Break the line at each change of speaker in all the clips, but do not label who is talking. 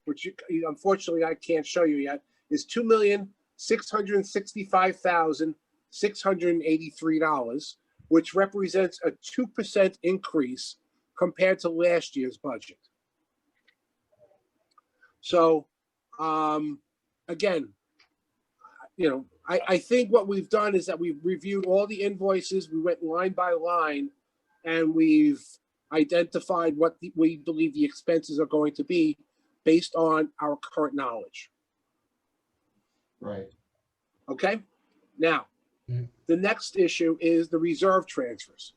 which unfortunately I can't show you yet, is $2,665,683, which represents a 2% increase compared to last year's budget. So, again, I think what we've done is that we've reviewed all the invoices. We went line by line, and we've identified what we believe the expenses are going to be based on our current knowledge.
Right.
Okay. Now, the next issue is the reserve transfers.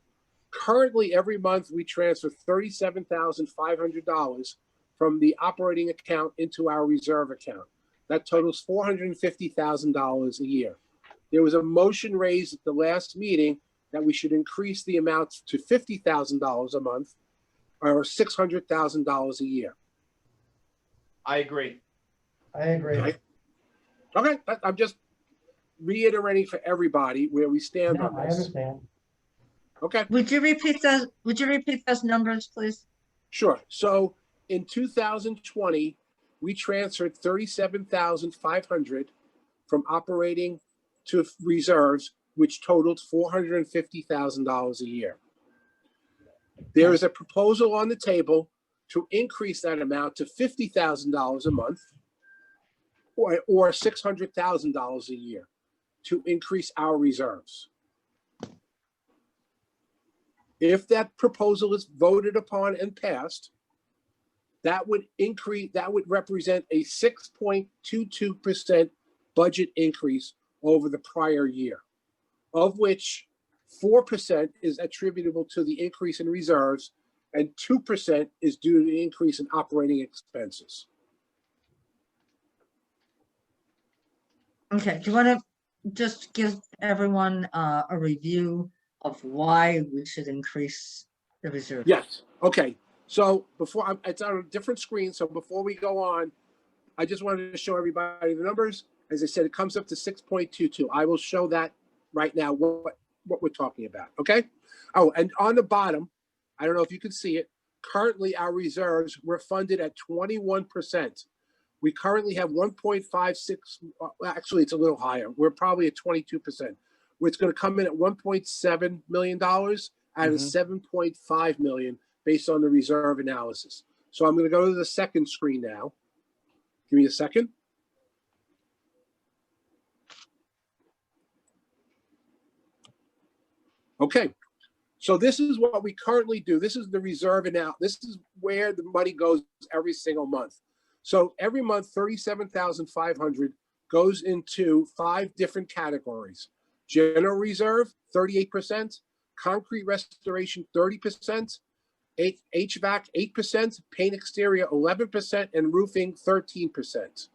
Currently, every month we transfer $37,500 from the operating account into our reserve account. That totals $450,000 a year. There was a motion raised at the last meeting that we should increase the amount to $50,000 a month, or $600,000 a year.
I agree.
I agree.
Okay, I'm just reiterating for everybody where we stand
No,
on
I
this.
understand.
Okay.
Would you repeat those numbers, please?
Sure. So in 2020, we transferred $37,500 from operating to reserves, which totaled $450,000 a year. There is a proposal on the table to increase that amount to $50,000 a month, or $600,000 a year, to increase our reserves. If that proposal is voted upon and passed, that would represent a 6.22% budget increase over the prior year, of which 4% is attributable to the increase in reserves and 2% is due to the increase in operating expenses.
Okay, do you want to just give everyone a review of why we should increase the reserve?
Yes. Okay. So it's on a different screen. So before we go on, I just wanted to show everybody the numbers. As I said, it comes up to 6.22. I will show that right now what we're talking about. Okay. Oh, and on the bottom, I don't know if you can see it. Currently, our reserves were funded at 21%. We currently have 1.56. Actually, it's a little higher. We're probably at 22%. It's going to come in at $1.7 million out of $7.5 million based on the reserve analysis. So I'm going to go to the second screen now. Give me a second. Okay. So this is what we currently do. This is the reserve analysis. This is where the money goes every single month. So every month, $37,500 goes into 5 different categories. General reserve, 38%, concrete restoration, 30%, HVAC, 8%, paint exterior, 11%, and roofing, 13%.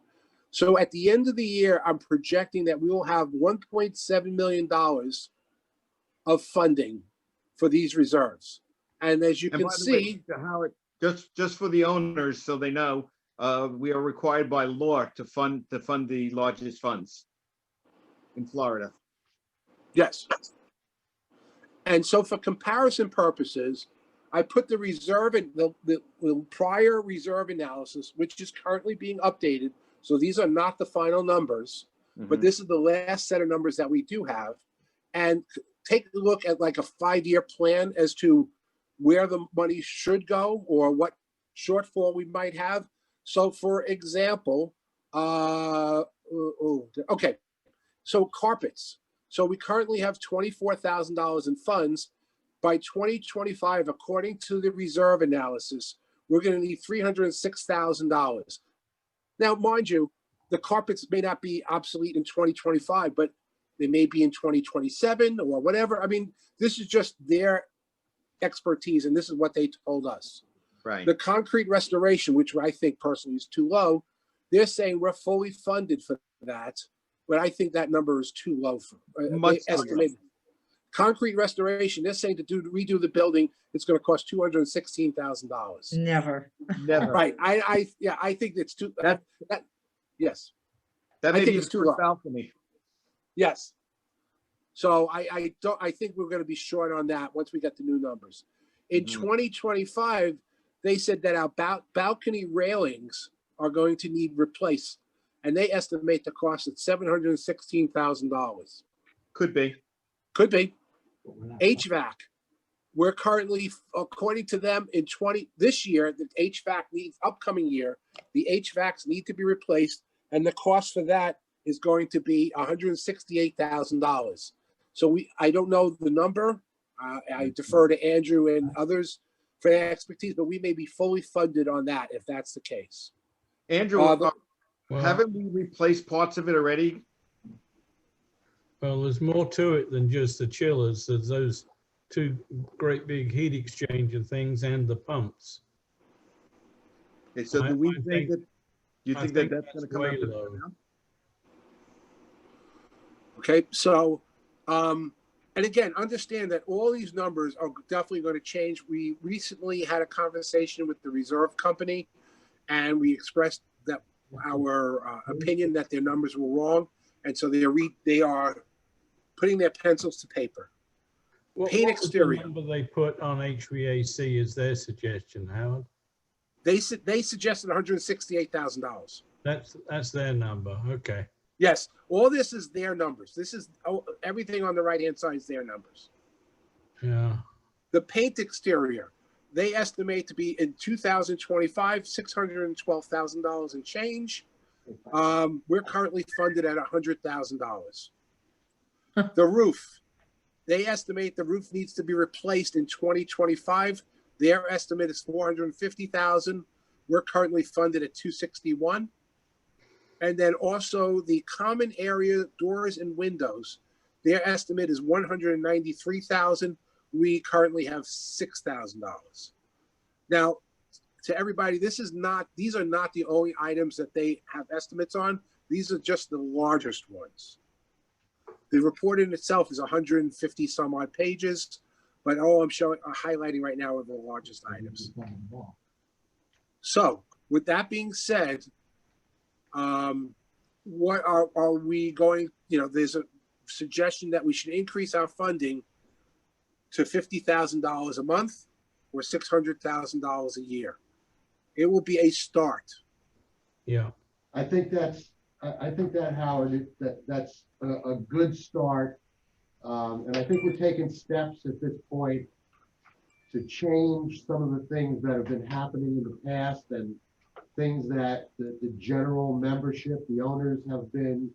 So at the end of the year, I'm projecting that we will have $1.7 million of funding for these reserves. And as you can see,
Howard, just for the owners, so they know, we are required by law to fund the largest funds in Florida.
yes. And so for comparison purposes, I put the reserve in the prior reserve analysis, which is currently being updated. So these are not the final numbers, but this is the last set of numbers that we do have. And take a look at like a 5-year plan as to where the money should go or what shortfall we might have. So for example, okay, so carpets. So we currently have $24,000 in funds. By 2025, according to the reserve analysis, we're going to need $306,000. Now, mind you, the carpets may not be obsolete in 2025, but they may be in 2027 or whatever. I mean, this is just their expertise, and this is what they told us.
Right.
The concrete restoration, which I think personally is too low, they're saying we're fully funded for that, but I think that number is too low.
Much
estimated. Concrete restoration, they're saying to redo the building, it's going to cost $216,000.
Never.
Never.
Right. I think it's too. Yes.
That
I
may
think
be
it's too
for
low.
balcony.
Yes. So I think we're going to be short on that once we get the new numbers. In 2025, they said that our balcony railings, 30% of the are going to need replaced. And they estimate the cost at $716,000.
Could be.
Could be. HVAC. We're currently, according to them, this year, the HVAC needs, upcoming year, the HVACs need to be replaced, and the cost for that is going to be $168,000. So I don't know the number. I defer to Andrew and others for their expertise, but we may be fully funded on that if that's the case.
Andrew,
Well,
haven't we replaced parts of it already?
well, there's more to it than just the chillers. There's those two great big heat exchanger things and the pumps.
Okay, so do we
I
think
think-
that, do you
I
think
think
that that's gonna
that's
come out?
way
to the
low.
town?
Okay, so, and again, understand that all these numbers are definitely going to change. We recently had a conversation with the reserve company, and we expressed that our opinion that their numbers were wrong, and so they are putting their pencils to paper. Paint
What was the
exterior.
number they put on HVAC as their suggestion, Howard?
They suggested $168,000.
That's their number. Okay.
Yes, all this is their numbers. This is everything on the right-hand side is their numbers.
Yeah.
The paint exterior, they estimate to be in 2025, $612,000 and change. We're currently funded at $100,000. The roof, they estimate the roof needs to be replaced in 2025. Their estimate is $450,000. We're currently funded at $261,000. And then also the common area doors and windows, their estimate is $193,000. We currently have $6,000. Now, to everybody, these are not the only items that they have estimates on. These are just the largest ones. The report in itself is 150 some odd pages, but all I'm highlighting right now are the largest items. So with that being said, what are we going, there's a suggestion that we should increase our funding to $50,000 a month or $600,000 a year. It will be a start.
Yeah.
I think that, Howard, that's a good start. And I think we're taking steps at this point to change some of the things that have been happening in the past and things that the general membership, the owners have been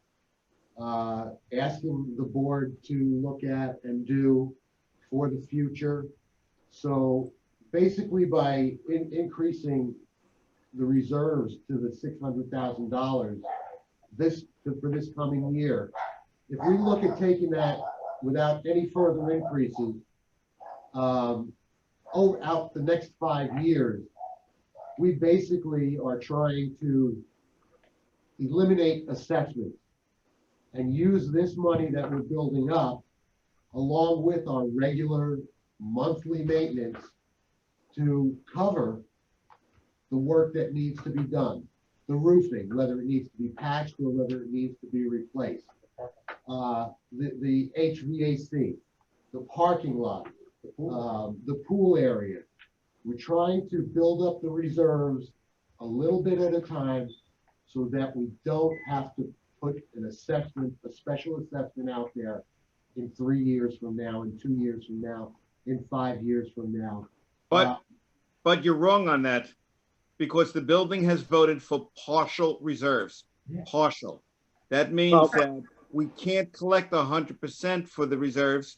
asking the board to look at and do for the future. So basically by increasing the reserves to the $600,000 for this coming year, if we look at taking that without any further increases out the next 5 years, we basically are trying to eliminate assessments and use this money that we're building up along with our regular monthly maintenance to cover the work that needs to be done. The roofing, whether it needs to be patched or whether it needs to be replaced. The HVAC, the parking lot, the pool area. We're trying to build up the reserves a little bit at a time so that we don't have to put an assessment, a special assessment out there in 3 years from now, in 2 years from now, in 5 years from now.
But you're wrong on that because the building has voted for partial reserves.
Yeah.
Partial. That means that we can't collect 100% for the reserves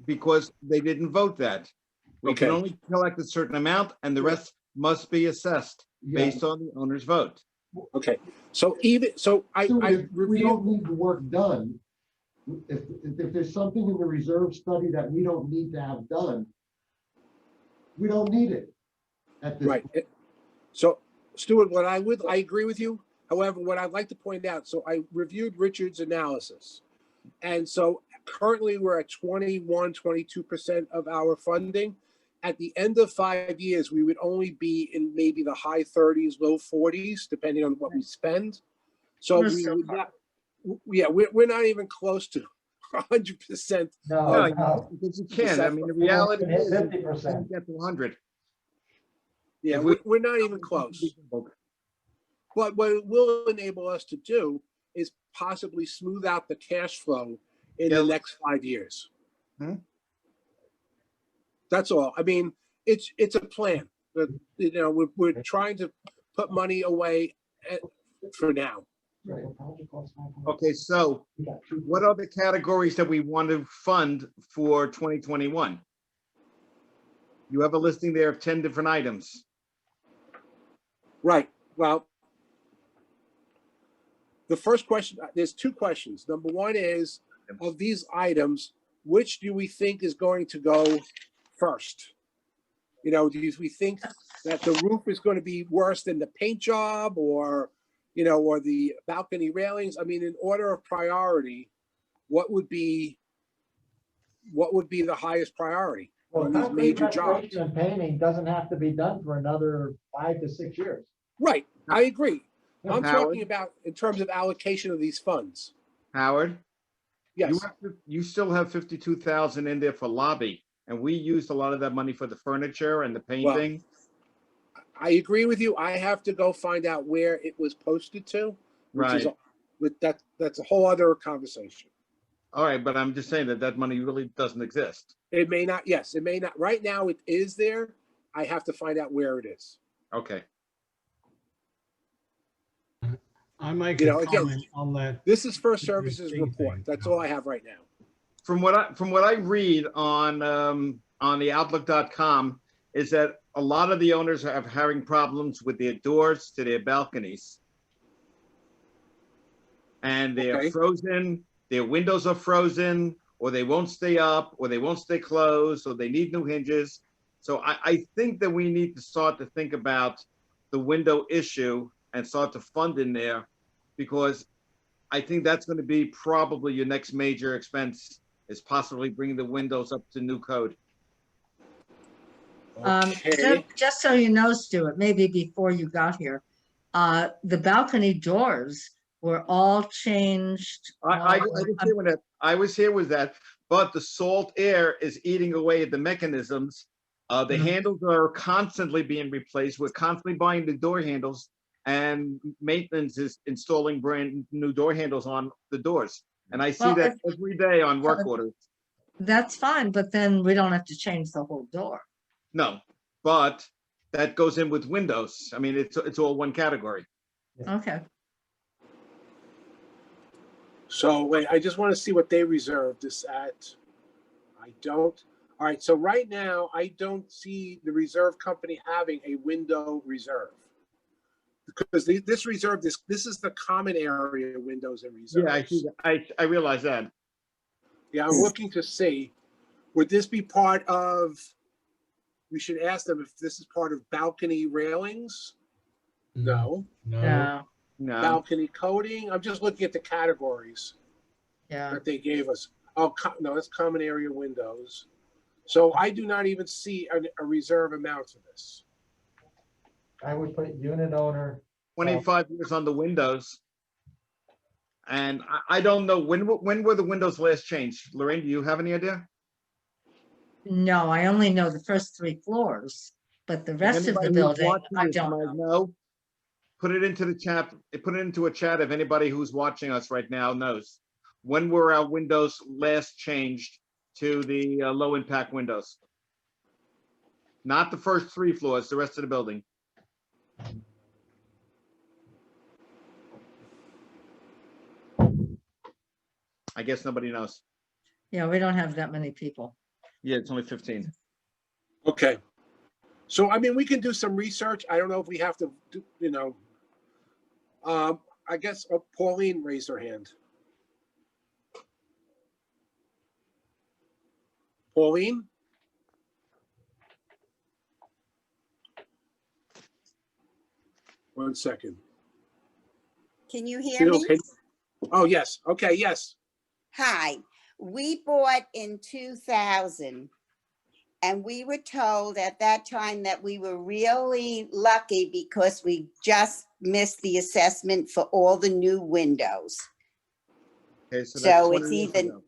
because they didn't vote that. We can only collect a certain amount and the rest must be assessed based on the owner's vote.
Okay. So I
If we
reviewed.
don't need the work done, if there's something in the reserve study that we don't need to have done, we don't need it at this
Right. So Stuart, I agree with you. However, what I'd like to point out, so I reviewed Richard's analysis. And so currently we're at 22% of our funding. At the end of 5 years, we would only be in maybe the high 30s, low 40s, depending on what we spend. So
We're
we
so
would not, we're not even close to 100%.
No,
Because you can. I mean, the reality is you
50%.
can't get to 100.
Yeah,
If we-
we're not even close. But what it will enable us to do is possibly smooth out the cash flow in the
Yeah.
next 5 years.
Hmm.
That's all. I mean, it's a plan, but, you know, we're trying to put money away for now.
Okay, so what are the categories that we want to fund for 2021? You have a listing there of 10 different items.
Right. Well, the first question, there's two questions. Number one is, of these items, which do we think is going to go first? You know, do we think that the roof is going to be worse than the paint job, or, you know, or the balcony railings? I mean, in order of priority, what would be the highest priority
Well,
on these
concrete
major jobs?
restoration and painting doesn't have to be done for another 5 to 6 years.
Right, I agree. I'm
Howard?
talking about in terms of allocation of these funds.
Howard?
Yes.
You still have 52,000 in there for lobby, and we used a lot of that money for the furniture and the painting.
I agree with you. I have to go find out where it was posted to, which is,
Right.
with that's a whole other conversation.
All right, but I'm just saying that that money really doesn't exist.
It may not, yes, it may not. Right now it is there. I have to find out where it is.
Okay,
I make
You
a
know, again,
comment on that.
This is First
It's
Services
big
report.
thing.
That's all I have right now.
from what I read on the outlook.com is that a lot of the owners are having problems with their doors to their balconies. And they're
Okay.
frozen, their windows are frozen, or they won't stay up, or they won't stay closed, or they need new hinges. So I think that we need to start to think about the window issue and start to fund in there, because I think that's going to be probably your next major expense, is possibly bringing the windows up to new code.
Okay.
Just so you know, Stuart, maybe before you got here, the balcony doors were all changed.
I was here with that, but the salt air is eating away at the mechanisms. The
Mhm.
handles are constantly being replaced. We're constantly buying the door handles, and maintenance is installing brand new door handles on the doors. And I see
Well,
that every day on work
if-
orders.
That's fine, but then we don't have to change the whole door.
No, but that goes in with windows. I mean, it's all one category.
Okay.
So wait, I just want to see what they reserved this at. I don't. All right, so right now, I don't see the reserve company having a window reserve. Because this reserve, this is the common area windows and reserves.
Yeah, I see that. I realize that.
Yeah, I'm looking to see, would this be part of, we should ask them if this is part of balcony railings? No.
No,
Yeah,
No,
Balcony coating? I'm just looking at the categories
yeah.
that they gave us. Oh, no, that's common area windows. So I do not even see a reserve amount for this.
I would put unit owner.
25 years on the windows. And I don't know, when were the windows last changed? Lorraine, do you have any idea?
No, I only know the first 3 floors, but the rest of the
Anybody who's
building,
watching
I
this
don't
might
know.
Put it into the chat, put it into a chat if anybody who's watching us right now knows. When were our windows last changed to the low impact windows? Not the first 3 floors, the rest of the building. I guess nobody knows.
Yeah, we don't have that many people.
Yeah, it's only 15.
Okay. So, I mean, we can do some research. I don't know if we have to do, you know. I guess Pauline raised her hand. Pauline? One second.
Can you hear
Sheila,
me?
Oh, yes. Okay, yes.
Hi, we bought in 2000 and we were told at that time that we were really lucky because we just missed the assessment for all the new windows.
Okay, so
So
that's
it's
20 years
even-
ago.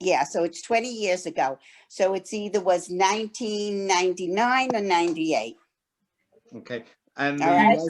Yeah, so it's 20 years ago. So it's either was 1999 or 98.
Okay, and
All right.
the